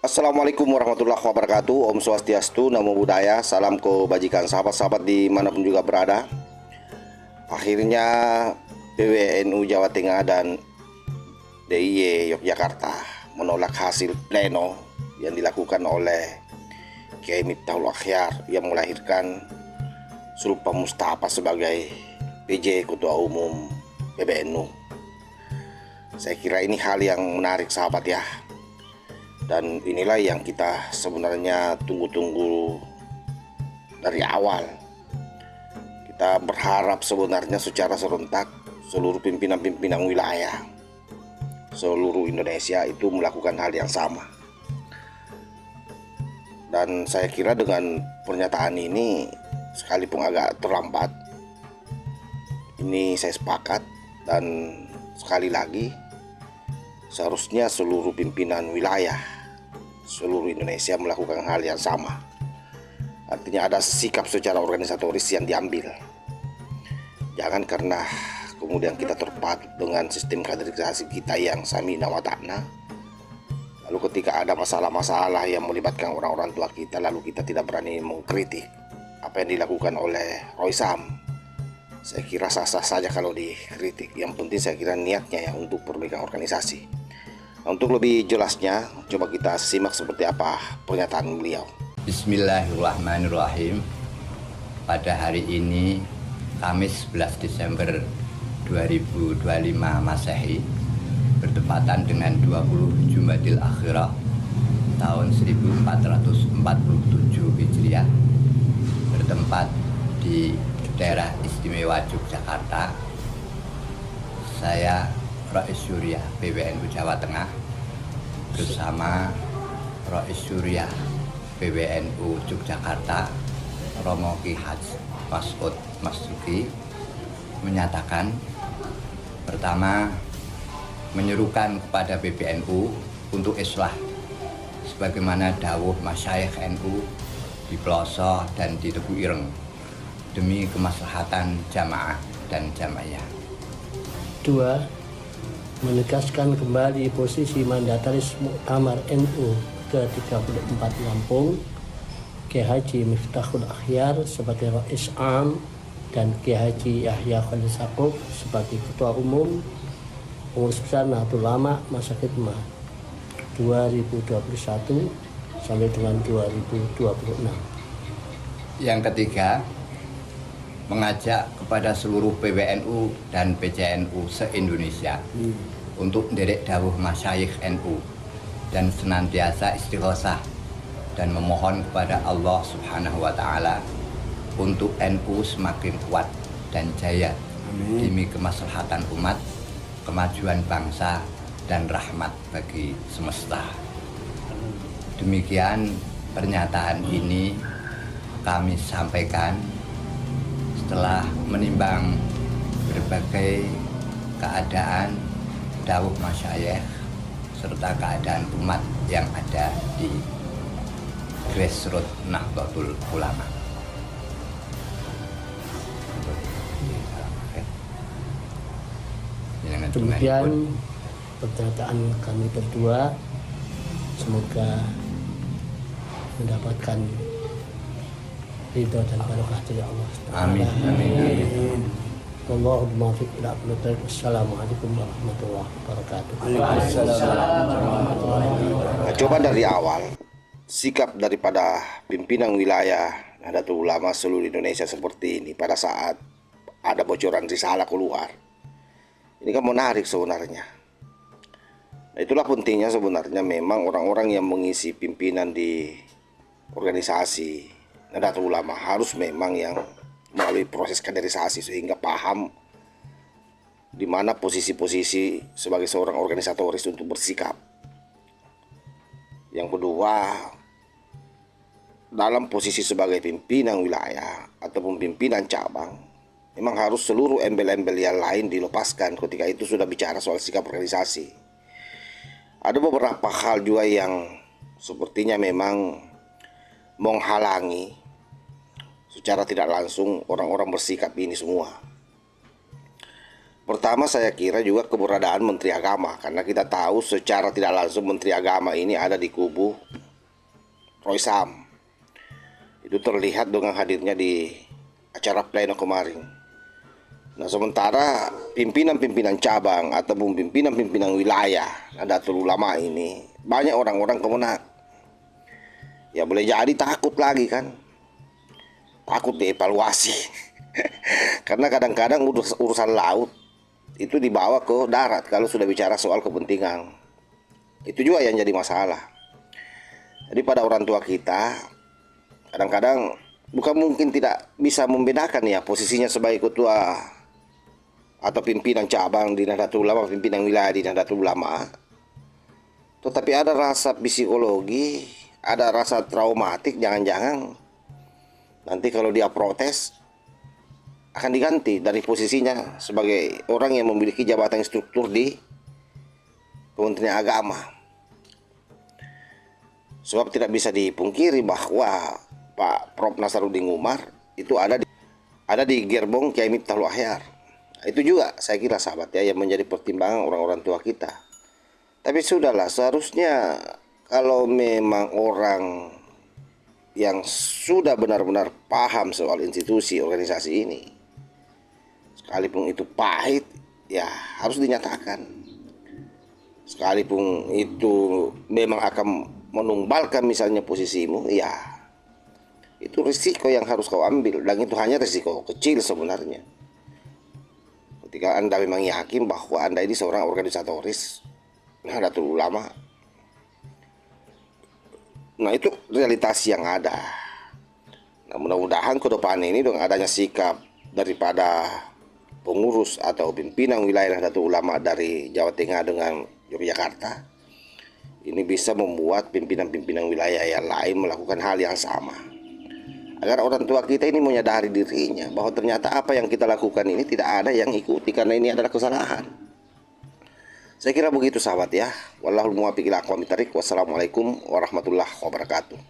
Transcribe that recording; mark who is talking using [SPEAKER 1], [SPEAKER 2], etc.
[SPEAKER 1] Assalamualaikum warahmatullahi wabarakatuh. Om Swastiastu, Namo Buddhaya. Salam kebajikan sahabat-sahabat dimanapun juga berada. Akhirnya PWNU Jawa Tengah dan DIY Yogyakarta menolak hasil pleno yang dilakukan oleh Kiai Miftahul Akhyar yang melahirkan Sulpa Mustafa sebagai PJ Ketua Umum PBNU. Saya kira ini hal yang menarik sahabat ya. Dan inilah yang kita sebenarnya tunggu-tunggu dari awal. Kita berharap sebenarnya secara serentak seluruh pimpinan-pimpinan wilayah seluruh Indonesia itu melakukan hal yang sama. Dan saya kira dengan pernyataan ini, sekalipun agak terlambat, ini saya sepakat. Dan sekali lagi, seharusnya seluruh pimpinan wilayah seluruh Indonesia melakukan hal yang sama. Artinya ada sikap secara organisatoris yang diambil. Jangan karena kemudian kita terpaut dengan sistem kaderisasi kita yang samina wa ta'na, lalu ketika ada masalah-masalah yang melibatkan orang-orang tua kita, lalu kita tidak berani mengkritik apa yang dilakukan oleh Roy Sam. Saya kira sah-sah saja kalau dikritik. Yang penting saya kira niatnya ya untuk perbaikan organisasi. Untuk lebih jelasnya, coba kita simak seperti apa pernyataan beliau.
[SPEAKER 2] Bismillahirrahmanirrahim. Pada hari ini, Kamis 11 Desember 2025 Masehi, bertepatan dengan 20 Jumadil Akhirah tahun 1447 Hijriah, bertempat di daerah istimewa Yogyakarta. Saya Rais Syuriah PWNU Jawa Tengah bersama Rais Syuriah PWNU Yogyakarta Romo Ki Haji Masud Masuki menyatakan, pertama, menyerukan kepada PBNU untuk islah sebagaimana dawuh masyayikh NU di Pelosok dan di Tebu Ireng demi kemaslahatan jamaah dan jamaiyah.
[SPEAKER 3] Dua, menegaskan kembali posisi mandataris Muktamar NU ke-34 Lampung, Kiai Haji Miftahul Akhyar sebagai Rais Am dan Kiai Haji Yahya Khalil Stakuf sebagai Ketua Umum Pengurus Besar Nahdlatul Ulama masa khidmat 2021 sampai dengan 2026.
[SPEAKER 2] Yang ketiga, mengajak kepada seluruh PWNU dan PCNU se-Indonesia untuk menderek dawuh masyayikh NU dan senantiasa istighosah dan memohon kepada Allah Subhanahu wa Ta'ala untuk NU semakin kuat dan jaya. Amin. Demi kemaslahatan umat, kemajuan bangsa, dan rahmat bagi semesta. Demikian pernyataan ini kami sampaikan setelah menimbang berbagai keadaan dawuh masyayikh serta keadaan umat yang ada di grassroots Nahdlatul Ulama.
[SPEAKER 3] Demikian pernyataan kami berdua, semoga mendapatkan ridho dan barokah dari Allah.
[SPEAKER 2] Amin. Amin.
[SPEAKER 3] Allahumma fiq ila aqlatik. Assalamualaikum warahmatullahi wabarakatuh.
[SPEAKER 1] Nah, coba dari awal sikap daripada pimpinan wilayah Nahdlatul Ulama seluruh Indonesia seperti ini pada saat ada bocoran risalah keluar. Ini kan menarik sebenarnya. Nah, itulah pentingnya sebenarnya memang orang-orang yang mengisi pimpinan di organisasi Nahdlatul Ulama harus memang yang melalui proses kaderisasi sehingga paham di mana posisi-posisi sebagai seorang organisatoris untuk bersikap. Yang kedua, dalam posisi sebagai pimpinan wilayah ataupun pimpinan cabang, memang harus seluruh embel-embel yang lain dilepaskan ketika itu sudah bicara soal sikap organisasi. Ada beberapa hal juga yang sepertinya memang menghalangi secara tidak langsung orang-orang bersikap ini semua. Pertama, saya kira juga keberadaan Menteri Agama, karena kita tahu secara tidak langsung Menteri Agama ini ada di kubu Roisam. Itu terlihat dengan hadirnya di acara pleno kemarin. Nah, sementara pimpinan-pimpinan cabang ataupun pimpinan-pimpinan wilayah Nahdlatul Ulama ini banyak orang-orang kemenak. Ya boleh jadi takut lagi kan. Takut dievaluasi. Karena kadang-kadang urusan laut itu dibawa ke darat kalau sudah bicara soal kepentingan. Itu juga yang jadi masalah. Jadi pada orang tua kita kadang-kadang bukan mungkin tidak bisa membedakan ya posisinya sebagai ketua atau pimpinan cabang di Nahdlatul Ulama, pimpinan wilayah di Nahdlatul Ulama. Tetapi ada rasa psikologi, ada rasa traumatik, jangan-jangan nanti kalau dia protes akan diganti dari posisinya sebagai orang yang memiliki jabatan struktur di Kementerian Agama. Sebab tidak bisa dipungkiri bahwa Pak Prof Nasaruddin Umar itu ada di gerbong Kiai Miftahul Ahyar. Itu juga saya kira sahabat ya yang menjadi pertimbangan orang-orang tua kita. Tapi sudahlah, seharusnya kalau memang orang yang sudah benar-benar paham soal institusi organisasi ini, sekalipun itu pahit, ya harus dinyatakan. Sekalipun itu memang akan menumbalkan misalnya posisimu, ya itu risiko yang harus kau ambil. Dan itu hanya risiko kecil sebenarnya. Ketika Anda memang yakin bahwa Anda ini seorang organisatoris Nahdlatul Ulama. Nah, itu realitas yang ada. Nah, mudah-mudahan ke depan ini dengan adanya sikap daripada pengurus atau pimpinan wilayah Nahdlatul Ulama dari Jawa Tengah dengan Yogyakarta, ini bisa membuat pimpinan-pimpinan wilayah yang lain melakukan hal yang sama. Agar orang tua kita ini menyadari dirinya bahwa ternyata apa yang kita lakukan ini tidak ada yang ikuti karena ini adalah kesalahan. Saya kira begitu sahabat ya. Wallahul muwaffiq ila aqwamit thariq. Wassalamualaikum warahmatullahi wabarakatuh.